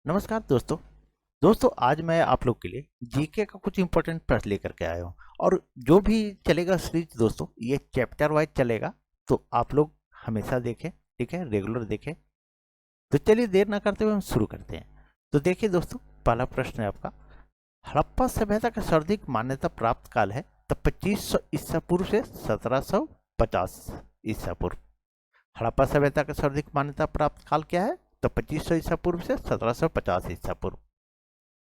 नमस्कार दोस्तों आज मैं आप लोग के लिए जीके का कुछ इंपॉर्टेंट प्रश्न लेकर के आया हूँ। और जो भी चलेगा सीरीज दोस्तों, ये चैप्टर वाइज चलेगा, तो आप लोग हमेशा देखें, ठीक है, रेगुलर देखें। तो चलिए देर ना करते हुए हम शुरू करते हैं। तो देखिए दोस्तों, पहला प्रश्न है आपका, हड़प्पा सभ्यता का सर्वाधिक मान्यता प्राप्त काल है तो 2500 ईसा पूर्व से 1750 ईसा पूर्व। हड़प्पा सभ्यता का सर्वाधिक मान्यता प्राप्त काल क्या है? तो 2500 ईसा पूर्व से 1750 ईसा पूर्व।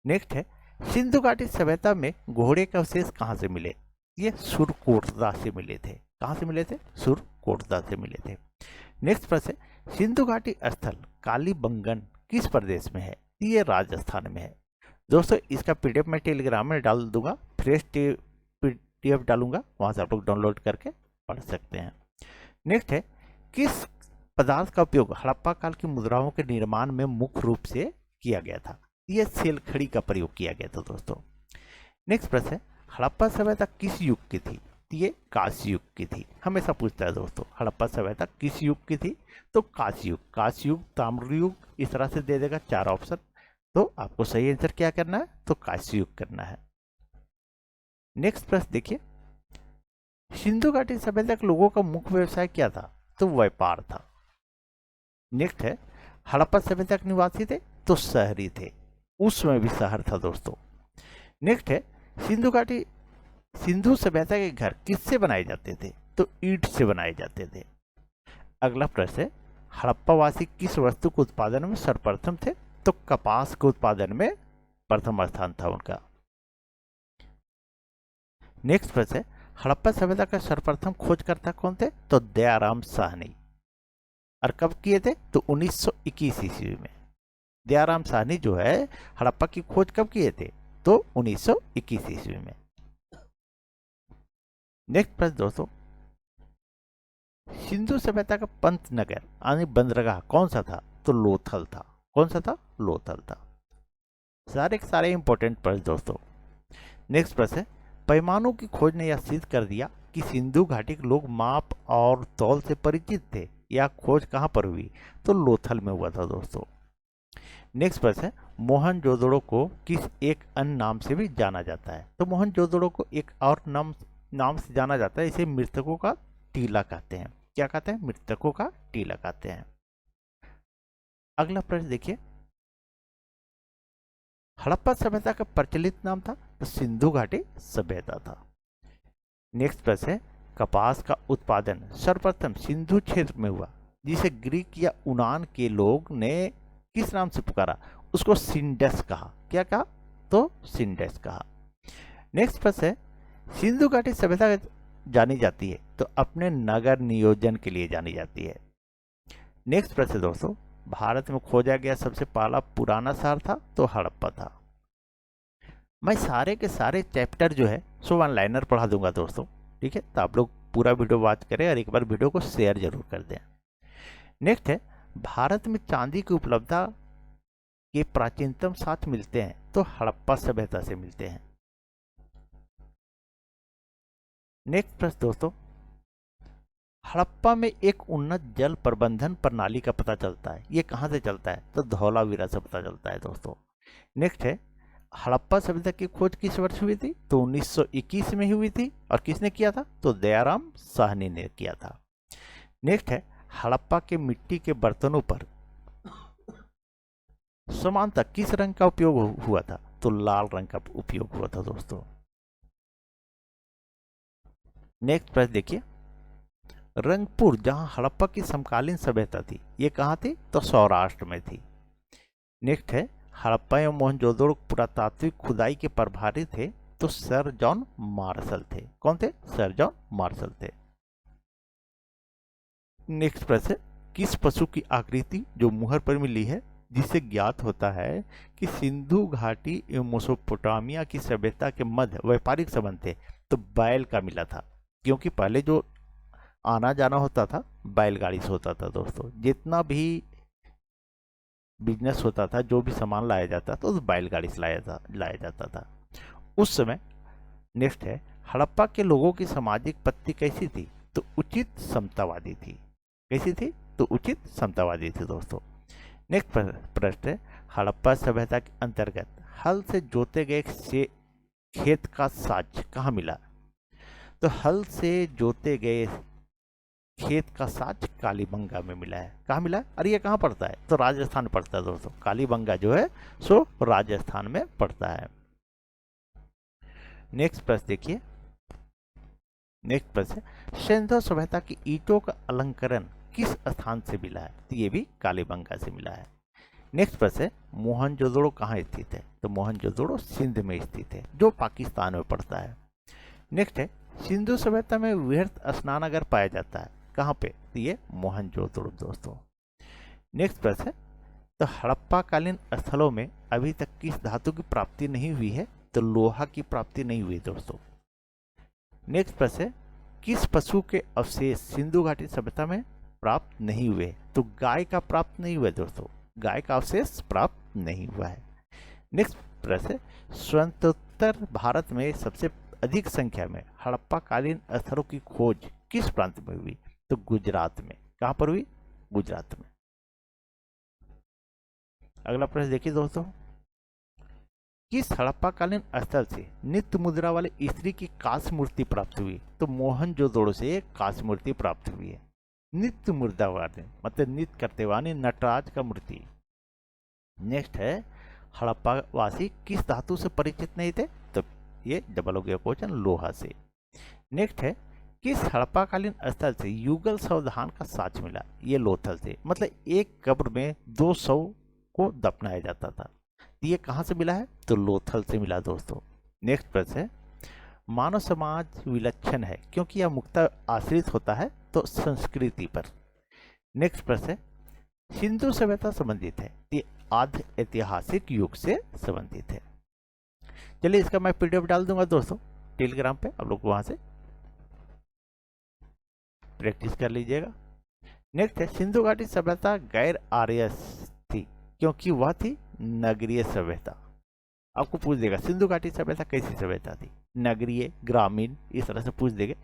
नेक्स्ट है, सिंधु घाटी सभ्यता में घोड़े के अवशेष कहाँ से मिले? ये सुरकोटदा से मिले थे। कहाँ से मिले थे? सुरकोटदा से मिले थे। नेक्स्ट प्रश्न है, सिंधु घाटी स्थल कालीबंगन किस प्रदेश में है? ये राजस्थान में है। दोस्तों इसका पीडीएफ मैं टेलीग्राम में डाल दूंगा, फ्रेश पीडीएफ डालूंगा, वहां से आप लोग डाउनलोड करके पढ़ सकते हैं। नेक्स्ट है, किस पदार्थ का उपयोग हड़प्पा काल की मुद्राओं के निर्माण में मुख्य रूप से किया गया था? यह सेलखड़ी का प्रयोग किया गया था दोस्तों। नेक्स्ट प्रश्न है, हड़प्पा सभ्यता किस युग की थी? ये कांस्य युग की थी। हमेशा पूछता है दोस्तों, हड़प्पा सभ्यता किस युग की थी? तो कांस्य युग, ताम्र युग, इस तरह से दे देगा 4 ऑप्शन। तो आपको सही आंसर क्या करना है? तो कांस्य युग करना है। नेक्स्ट प्रश्न देखिए, सिंधु घाटी सभ्यता के लोगों का मुख्य व्यवसाय क्या था? तो व्यापार था। नेक्स्ट है, हड़प्पा सभ्यता के निवासी थे तो शहरी थे, उस समय भी शहर था दोस्तों। नेक्स्ट है, सिंधु सभ्यता के घर किससे बनाए जाते थे? तो ईंट से बनाए जाते थे। अगला प्रश्न है, हड़प्पा वासी किस वस्तु के उत्पादन में सर्वप्रथम थे? तो कपास के उत्पादन में प्रथम स्थान था उनका। नेक्स्ट प्रश्न है, हड़प्पा सभ्यता का सर्वप्रथम खोजकर्ता कौन थे? तो दयाराम साहनी। और कब किए थे? तो 1921 ईस्वी में। दयाराम साहनी जो है हड़प्पा की खोज कब किए थे? तो 1921 ईस्वी में। नेक्स्ट प्रश्न दोस्तों, सिंधु सभ्यता का पंत नगर यानी बंदरगाह कौन सा था? तो लोथल था। कौन सा था? लोथल था। सारे के सारे इंपॉर्टेंट प्रश्न दोस्तों। नेक्स्ट प्रश्न है, पैमानों की खोज ने यह सिद्ध कर दिया कि सिंधु घाटी के लोग माप और तौल से परिचित थे। यह खोज कहां पर हुई? तो लोथल में हुआ था दोस्तों। नेक्स्ट प्रश्न है, मोहनजोदड़ो को किस एक अन्य नाम से भी जाना जाता है? तो मोहनजोदड़ो को एक और नाम से जाना जाता है, इसे मृतकों का टीला कहते हैं। क्या कहते हैं? मृतकों का टीला कहते हैं। अगला प्रश्न देखिए, हड़प्पा सभ्यता का प्रचलित नाम था? तो सिंधु घाटी सभ्यता था। नेक्स्ट प्रश्न है, कपास का उत्पादन सर्वप्रथम सिंधु क्षेत्र में हुआ, जिसे ग्रीक या यूनान के लोग ने किस नाम से पुकारा? उसको सिंडस कहा। क्या कहा? तो सिंडस कहा। नेक्स्ट प्रश्न है, सिंधु घाटी सभ्यता जानी जाती है तो अपने नगर नियोजन के लिए जानी जाती है। नेक्स्ट प्रश्न दोस्तों, भारत में खोजा गया सबसे पहला पुराना शहर था? तो हड़प्पा था। मैं सारे के सारे चैप्टर जो है सो वन लाइनर पढ़ा दूंगा दोस्तों, ठीक है? तो आप लोग पूरा वीडियो वॉच करें और एक बार वीडियो को शेयर जरूर कर दें। नेक्स्ट है, भारत में चांदी की उपलब्धता के प्राचीनतम साक्ष्य मिलते हैं? तो हड़प्पा सभ्यता से मिलते हैं। नेक्स्ट प्रश्न दोस्तों, हड़प्पा में एक उन्नत जल प्रबंधन प्रणाली का पता चलता है, ये कहां से चलता है? तो धौलावीरा से पता चलता है दोस्तों। नेक्स्ट है, हड़प्पा सभ्यता की खोज किस वर्ष हुई थी? तो 1921 में हुई थी। और किसने किया था? तो दयाराम साहनी ने किया था। नेक्स्ट है, हड़प्पा के मिट्टी के बर्तनों पर समानतः किस रंग का उपयोग हुआ था? तो लाल रंग का उपयोग हुआ था दोस्तों। नेक्स्ट प्रश्न देखिए, रंगपुर जहां हड़प्पा की समकालीन सभ्यता थी, ये कहां थी? तो सौराष्ट्र में थी। नेक्स्ट है, हड़प्पा एवं मोहनजोदड़ो पुरातात्विक खुदाई के प्रभारी थे? तो सर जॉन मार्शल थे। कौन थे? सर जॉन मार्शल थे। नेक्स्ट प्रश्न, किस पशु की आकृति जो मुहर पर मिली है, जिससे ज्ञात होता है कि सिंधु घाटी एवं मेसोपोटामिया की सभ्यता के मध्य व्यापारिक संबंध थे? तो बैल का मिला था, क्योंकि पहले जो आना जाना होता था बैलगाड़ी से होता था दोस्तों। जितना भी बिजनेस होता था, जो भी सामान लाया जाता था, उस बैलगाड़ी से लाया जाता था उस समय। नेक्स्ट है, हड़प्पा के लोगों की सामाजिक पत्ति कैसी थी? तो उचित समतावादी थी। कैसी थी? तो उचित समतावादी थी दोस्तों। नेक्स्ट प्रश्न है, हड़प्पा सभ्यता के अंतर्गत हल से जोते गए खेत का साज कहाँ मिला? तो हल से जोते गए खेत का साज कालीबंगा में मिला है। कहाँ मिला है? अरे ये कहाँ पड़ता है? तो राजस्थान पड़ता है दोस्तों। कालीबंगा जो है सो राजस्थान में पड़ता है। नेक्स्ट प्रश्न देखिए। नेक्स्ट प्रश्न, सिंधु सभ्यता की ईंटों का अलंकरण किस स्थान से मिला है? तो ये भी कालीबंगा से मिला है। नेक्स्ट प्रश्न है, मोहनजोदड़ो कहाँ स्थित है? तो मोहनजोदड़ो सिंध में स्थित है, जो पाकिस्तान में पड़ता है। नेक्स्ट है, सिंधु सभ्यता में वृहत स्नानागार पाया जाता है, कहाँ पे? तो ये मोहनजोदड़ो दोस्तों। नेक्स्ट प्रश्न है, तो हड़प्पा कालीन स्थलों में अभी तक किस धातु की प्राप्ति नहीं हुई है? तो लोहा की प्राप्ति नहीं हुई दोस्तों। नेक्स्ट प्रश्न है, किस पशु के अवशेष सिंधु घाटी सभ्यता में प्राप्त नहीं हुए? तो गाय का प्राप्त नहीं हुआ दोस्तों, गाय का अवशेष प्राप्त नहीं हुआ है। नेक्स्ट प्रश्न, स्वतंत्र भारत में सबसे अधिक संख्या में हड़प्पा कालीन स्थलों की खोज किस प्रांत में हुई? तो गुजरात में। कहां पर हुई? गुजरात में। अगला प्रश्न देखिए दोस्तों, किस हड़प्पा कालीन स्थल से नित्य मुद्रा वाले स्त्री की कांस्य मूर्ति प्राप्त हुई? तो मोहनजोदड़ो से कांस्य मूर्ति प्राप्त हुई है। नित्य मुद्रा वाले मतलब नित्य करते वाले नटराज का मूर्ति। नेक्स्ट है, हड़प्पा वासी किस धातु से परिचित नहीं थे? तो ये डबल हो गया क्वेश्चन, लोहा से। नेक्स्ट है, किस हड़प्पा कालीन स्थल से युगल सावधान का साक्ष्य मिला? ये लोथल से, मतलब एक कब्र में 2 शव को दफनाया जाता था। ये कहां से मिला है? तो लोथल से मिला दोस्तों। नेक्स्ट प्रश्न है, मानव समाज विलक्षण है क्योंकि यह मुक्ता आश्रित होता है तो संस्कृति पर। नेक्स्ट प्रश्न है, सिंधु सभ्यता संबंधित है, ये आद्य ऐतिहासिक युग से संबंधित है। चलिए इसका मैं पीडीएफ डाल दूंगा दोस्तों टेलीग्राम पे, आप लोग वहां से प्रैक्टिस कर लीजिएगा। नेक्स्ट है, सिंधु घाटी सभ्यता गैर आर्य थी क्योंकि वह थी नगरीय सभ्यता। आपको पूछ देगा सिंधु घाटी सभ्यता कैसी सभ्यता थी, नगरीय, ग्रामीण, इस तरह से पूछ देंगे,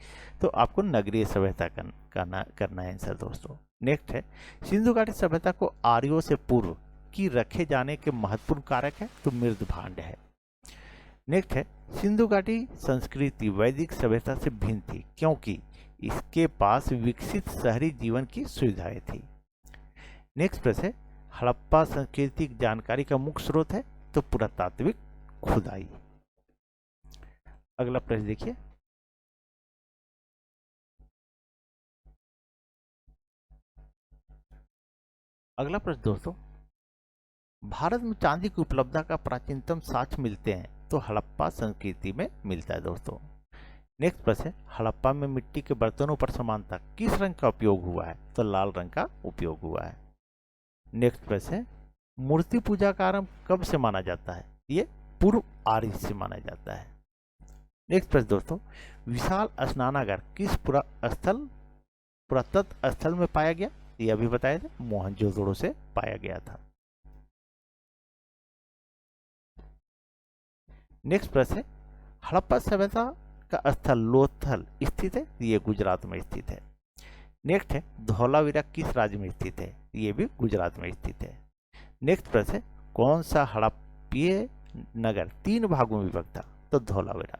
तो आपको नगरीय सभ्यता करना है आंसर दोस्तों। नेक्स्ट है, सिंधु घाटी सभ्यता को आर्यों से पूर्व की रखे जाने के महत्वपूर्ण कारक है, तो मृद भांड है। नेक्स्ट है, सिंधु घाटी संस्कृति वैदिक सभ्यता से भिन्न थी क्योंकि इसके पास विकसित शहरी जीवन की सुविधाएं थी। नेक्स्ट प्रश्न है, हड़प्पा संस्कृति की जानकारी का मुख्य स्रोत है, तो पुरातात्विक खुदाई। अगला प्रश्न देखिए, अगला प्रश्न दोस्तों, भारत में चांदी की उपलब्धता का प्राचीनतम साक्ष्य मिलते हैं, तो हड़प्पा संस्कृति में मिलता है दोस्तों। नेक्स्ट प्रश्न है, हड़प्पा में मिट्टी के बर्तनों पर समानता किस रंग का उपयोग हुआ है? तो लाल रंग का उपयोग हुआ है। नेक्स्ट प्रश्न है, मूर्ति पूजा का आरंभ कब से माना जाता है? ये पूर्व आर्य से माना जाता है। नेक्स्ट प्रश्न दोस्तों, विशाल स्नानागार किस पुरातत्व स्थल में पाया गया? ये अभी बताया था, मोहनजोदड़ो से पाया गया था। नेक्स्ट प्रश्न है, हड़प्पा सभ्यता का स्थल लोथल स्थित है, ये गुजरात में स्थित है। नेक्स्ट है, धौलावीरा किस राज्य में स्थित है? ये भी गुजरात में स्थित है। नेक्स्ट प्रश्न है, कौन सा हड़प्पीय नगर 3 भागों में विभक्त था? तो धौलावीरा।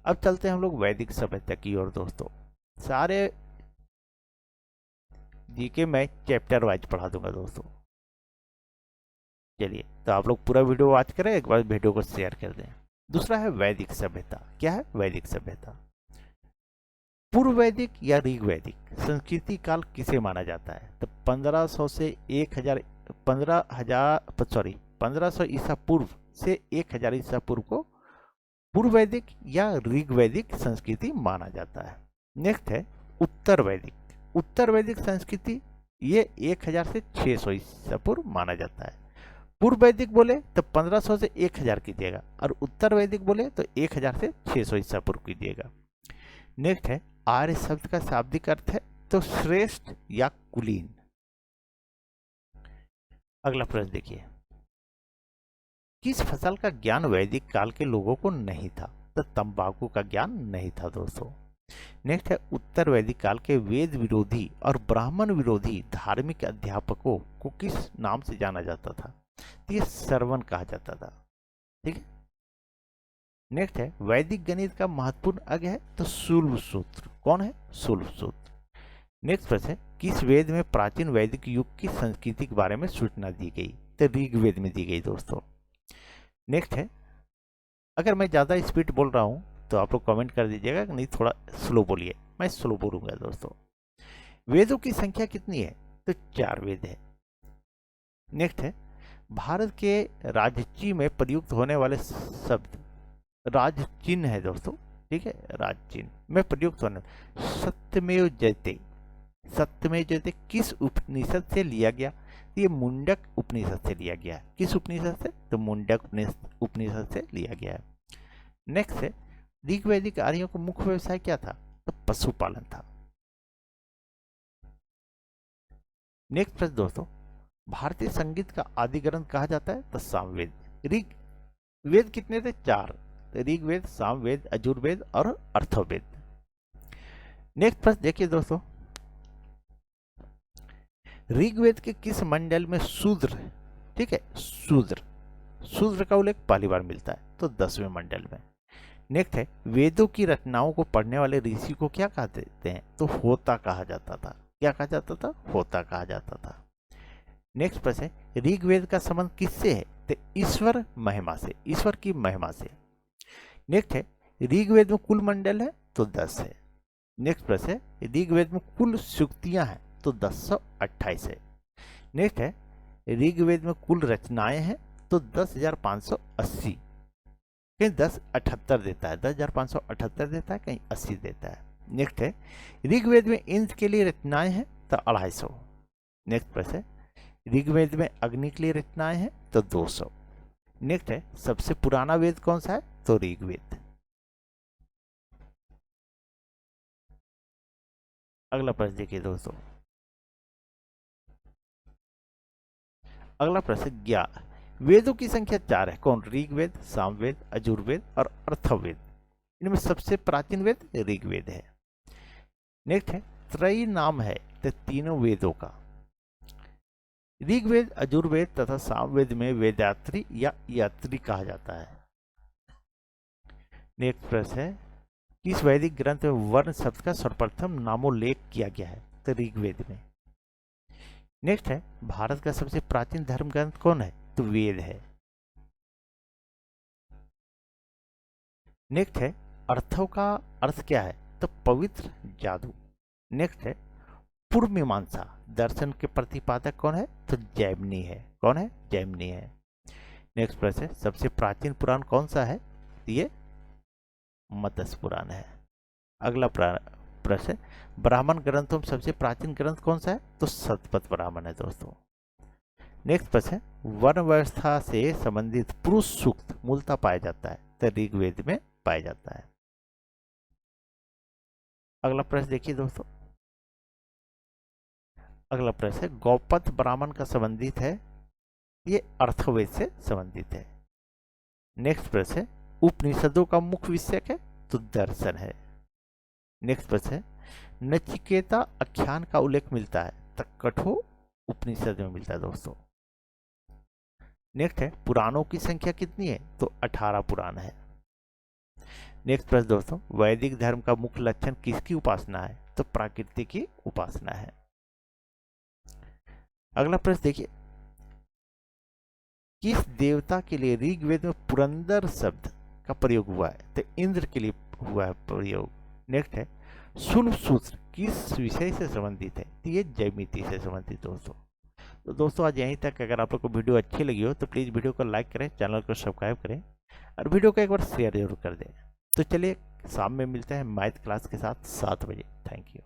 अब चलते हैं हम लोग वैदिक सभ्यता की ओर दोस्तों। सारे जीके मैं चैप्टर वाइज पढ़ा दूंगा दोस्तों। चलिए, तो आप लोग पूरा वीडियो वॉच करें, एक बार वीडियो को शेयर कर दें। दूसरा है वैदिक सभ्यता। क्या है वैदिक सभ्यता? पूर्व वैदिक या ऋग वैदिक संस्कृति काल किसे माना जाता है? तो 1500 से 1500 ईसा पूर्व से 1000 ईसा पूर्व को पूर्व वैदिक या ऋग वैदिक संस्कृति माना जाता है। नेक्स्ट है उत्तर वैदिक। उत्तर वैदिक संस्कृति ये 1000 से 600 ईसा पूर्व माना जाता है। पूर्व वैदिक बोले तो 1500 से 1000 कीजिएगा, और उत्तर वैदिक बोले तो 1000 से 600 ईसा पूर्व कीजिएगा। नेक्स्ट है आर्य शब्द का शाब्दिक अर्थ है, तो श्रेष्ठ या कुलीन। अगला प्रश्न देखिए, किस फसल का ज्ञान वैदिक काल के लोगों को नहीं था? तो तंबाकू का ज्ञान नहीं था दोस्तों। नेक्स्ट है उत्तर वैदिक काल के वेद विरोधी और ब्राह्मण विरोधी धार्मिक अध्यापकों को किस नाम से जाना जाता था? तो ये श्रवण कहा जाता था। ठीक है। नेक्स्ट है वैदिक गणित का महत्वपूर्ण अंग है तो शूल्ब सूत्र। कौन है? शूल्ब सूत्र। नेक्स्ट प्रश्न है किस वेद में प्राचीन वैदिक युग की संस्कृति के बारे में सूचना दी गई? तो ऋग्वेद में दी गई दोस्तों। नेक्स्ट है अगर मैं ज़्यादा स्पीड बोल रहा हूँ तो आप लोग कमेंट कर दीजिएगा कि नहीं थोड़ा स्लो बोलिए, मैं स्लो बोलूँगा दोस्तों। वेदों की संख्या कितनी है? तो 4 वेद है। नेक्स्ट है भारत के राजचिह्न में प्रयुक्त होने वाले शब्द राजचिह्न है दोस्तों। ठीक है, राजचिह्न में प्रयुक्त होने सत्यमेव जयते। सत्यमेव जयते किस उपनिषद से लिया गया? ये मुंडक उपनिषद से लिया गया है। किस उपनिषद से? तो मुंडक उपनिषद से लिया गया है। नेक्स्ट है ऋग्वैदिक आर्यों का मुख्य व्यवसाय क्या था? तो पशुपालन था। नेक्स्ट प्रश्न दोस्तों भारतीय संगीत का आदि ग्रंथ कहा जाता है? तो सामवेद। ऋग वेद कितने थे? 4। ऋग्वेद, सामवेद, यजुर्वेद और अर्थवेद। नेक्स्ट प्रश्न देखिए दोस्तों ऋग्वेद के किस मंडल में शूद्र, ठीक है, शूद्र का उल्लेख पहली बार मिलता है? तो 10वें मंडल में। नेक्स्ट है वेदों की रचनाओं को पढ़ने वाले ऋषि को क्या कहते हैं? तो होता कहा जाता था। क्या कहा जाता था? होता कहा जाता था। नेक्स्ट प्रश्न है ऋग्वेद का संबंध किससे है? तो ईश्वर महिमा से, ईश्वर की महिमा से। नेक्स्ट है ऋग्वेद में कुल मंडल है? तो 10 है। नेक्स्ट प्रश्न है ऋग्वेद में कुल सूक्तियां हैं? तो 1028 है। नेक्स्ट है ऋग्वेद में कुल रचनाएं हैं? तो 10,580। कहीं 1078 देता है, 10,578 देता है, कहीं 80 देता है। नेक्स्ट है ऋग्वेद में इंद्र के लिए रचनाएं हैं? तो 250। नेक्स्ट प्रश्न है ऋग्वेद में अग्नि के लिए रचनाएं हैं? तो 200। नेक्स्ट है सबसे पुराना वेद कौन सा है? तो ऋग्वेद। अगला प्रश्न देखिए दोस्तों। अगला प्रश्न वेदों की संख्या 4 है। कौन? ऋग्वेद, सामवेद, यजुर्वेद और अर्थवेद। इनमें सबसे प्राचीन वेद ऋग्वेद है। नेक्स्ट है त्रयी नाम है तो तीनों वेदों का। ऋग्वेद, यजुर्वेद तथा सामवेद में वेदात्री या यात्री कहा जाता है। नेक्स्ट प्रश्न है किस वैदिक ग्रंथ में वर्ण शब्द का सर्वप्रथम नामोल्लेख किया गया है? तो ऋग्वेद में। नेक्स्ट है भारत का सबसे प्राचीन धर्म ग्रंथ कौन है? तो वेद है। नेक्स्ट है अर्थों का अर्थ क्या है? तो पवित्र, जादू। नेक्स्ट है पूर्व मीमांसा दर्शन के प्रतिपादक कौन है? तो जैमिनी है। कौन है? जैमिनी है। नेक्स्ट प्रश्न है सबसे प्राचीन पुराण कौन सा है? ये मत्स्य पुराण है। अगला प्रश्न ब्राह्मण ग्रंथों में सबसे प्राचीन ग्रंथ कौन सा है? तो शतपथ ब्राह्मण है दोस्तों। नेक्स्ट प्रश्न है वर्ण व्यवस्था से संबंधित पुरुष सूक्त मूलतः पाया जाता है? तो ऋग्वेद में पाया जाता है। अगला प्रश्न देखिए दोस्तों। अगला प्रश्न है गौपथ ब्राह्मण का संबंधित है? ये अर्थवेद से संबंधित है। नेक्स्ट प्रश्न है उपनिषदों का मुख्य विषय है? तो दर्शन है। नेक्स्ट प्रश्न है नचिकेता आख्यान का उल्लेख मिलता है? तो कठोर उपनिषद में मिलता है दोस्तों। नेक्स्ट है पुराणों की संख्या कितनी है? तो 18 पुराण है। नेक्स्ट प्रश्न दोस्तों वैदिक धर्म का मुख्य लक्षण किसकी उपासना है? तो प्रकृति की उपासना है। अगला प्रश्न देखिए किस देवता के लिए ऋग्वेद में पुरंदर शब्द का प्रयोग हुआ है? तो इंद्र के लिए हुआ है प्रयोग। नेक्स्ट है शूल्ब सूत्र किस विषय से संबंधित है? तो ये ज्यामिति से संबंधित दोस्तों। तो दोस्तों आज यहीं तक। अगर आप लोग को वीडियो अच्छी लगी हो तो प्लीज़ वीडियो को लाइक करें, चैनल को सब्सक्राइब करें और वीडियो को एक बार शेयर जरूर कर दें। तो चलिए शाम में मिलते हैं मैथ क्लास के साथ 7 बजे। Thank you.